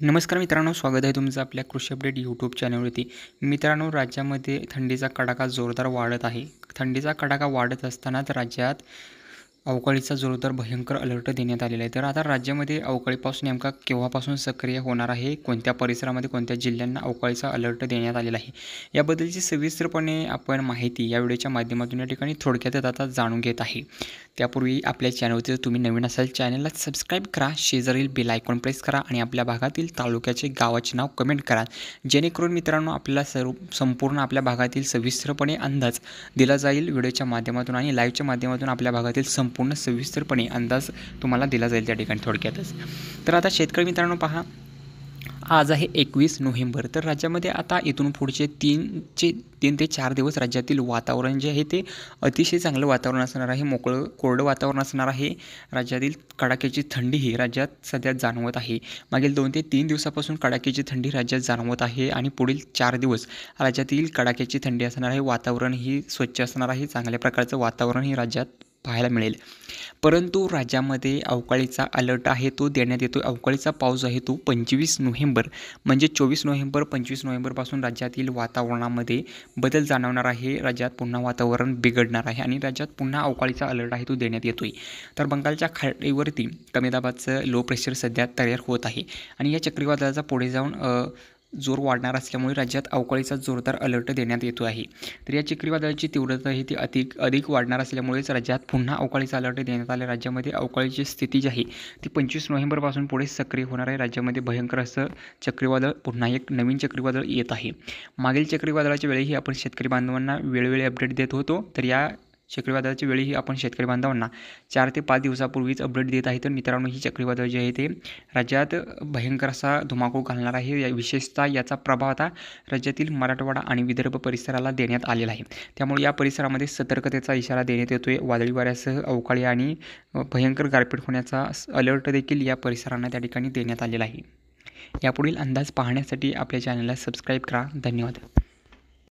नमस्कार मित्रांनो, स्वागत आहे तुमचं आपल्या कृषी अपडेट यूट्यूब चॅनलवरती। मित्रांनो, राज्यामध्ये थंडीचा कडाका जोरदार वाढत आहे। थंडीचा कडाका वाढत असतानाच राज्यात अवकाळीचा जोरदार भयंकर अलर्ट देण्यात आलेला आहे। तर आता राज्यामध्ये अवकाळी पाऊस नेमका केव्हापासून सक्रिय होणार आहे, कोणत्या परिसरामध्ये कोणत्या जिल्ह्यांना अवकाळीचा अलर्ट देण्यात आलेला आहे, याबद्दलची सविस्तरपणे आपण माहिती या व्हिडिओच्या माध्यमातून या ठिकाणी थोडक्यात आता जाणून घेत आहे। त्यापूर्वी आपल्या चॅनलवरती तुम्ही नवीन असाल चॅनलला सबस्क्राईब करा, शेजारील बेल आयकॉन प्रेस करा आणि आपल्या भागातील तालुक्याचे गावाचे नाव कमेंट करा, जेणेकरून मित्रांनो आपल्याला संपूर्ण आपल्या भागातील सविस्तरपणे अंदाज दिला जाईल। व्हिडिओच्या माध्यमातून आणि लाईव्हच्या माध्यमातून आपल्या भागातील संपूर्ण सविस्तरपणे अंदाज तुम्हाला दिला जाईल त्या ठिकाणी थोडक्यातच। तर आता शेतकरी मित्रांनो पहा, आज आहे 21 नोव्हेंबर। तर राज्यामध्ये आता इथून पुढचे 3 ते 4 दिवस राज्यातील वातावरण जे आहे ते अतिशय चांगलं वातावरण असणार आहे, मोकळं कोरडं वातावरण असणार आहे। राज्यातील कडाक्याची थंडी ही राज्यात सध्या जाणवत आहे। मागील 2 ते 3 दिवसापासून कडाक्याची थंडी राज्यात जाणवत आहे आणि पुढील 4 दिवस राज्यातील कडाक्याची थंडी असणार आहे। वातावरण ही स्वच्छ असणार आहे, चांगल्या प्रकारचं वातावरण ही राज्यात पाहायला मिळेल। परंतु राज्यामध्ये अवकाळीचा अलर्ट आहे तो देण्यात येतो। अवकाळीचा पाऊस आहे तो 25 नोव्हेंबर म्हणजे 24 नोव्हेंबर 25 नोव्हेंबरपासून राज्यातील वातावरणामध्ये बदल जाणवणार आहे। राज्यात पुन्हा वातावरण बिघडणार आहे आणि राज्यात पुन्हा अवकाळीचा अलर्ट आहे तो देण्यात येतोय। तर बंगालच्या खाडीवरती कमी दाबाचं लो प्रेशर सध्या तयार होत आहे आणि या चक्रीवादळाचा पुढे जाऊन जोर वाढणार असल्यामुळे राज्यात अवकाळीचा जोरदार अलर्ट देण्यात येतो आहे। तर या चक्रीवादळाची तीव्रता ही ती अधिक वाढणार असल्यामुळेच राज्यात पुन्हा अवकाळीचा अलर्ट देण्यात आले। राज्यामध्ये अवकाळीची स्थिती जी आहे ती 25 नोव्हेंबरपासून पुढे सक्रिय होणार आहे। राज्यामध्ये भयंकर असं चक्रीवादळ पुन्हा एक नवीन चक्रीवादळ येत आहे। मागील चक्रीवादळाच्या वेळीही आपण शेतकरी बांधवांना वेळोवेळी अपडेट देत होतो, तर या चक्रीवादळाच्या वेळीही आपण शेतकरी बांधवांना 4 ते 5 दिवसापूर्वीच अपडेट देत आहे। तर मित्रांनो, ही चक्रीवादळ जे आहे ते राज्यात भयंकर असा धुमाकूळ घालणार आहे। विशेषतः याचा प्रभाव आता राज्यातील मराठवाडा आणि विदर्भ परिसराला देण्यात आलेला आहे। त्यामुळे या परिसरामध्ये सतर्कतेचा इशारा देण्यात येतोय। वादळी वाऱ्यासह अवकाळी आणि भयंकर गारपीट होण्याचा अलर्ट देखील या परिसरांना त्या ठिकाणी देण्यात आलेला आहे। यापुढील अंदाज पाहण्यासाठी आपल्या चॅनलला सबस्क्राईब करा। धन्यवाद।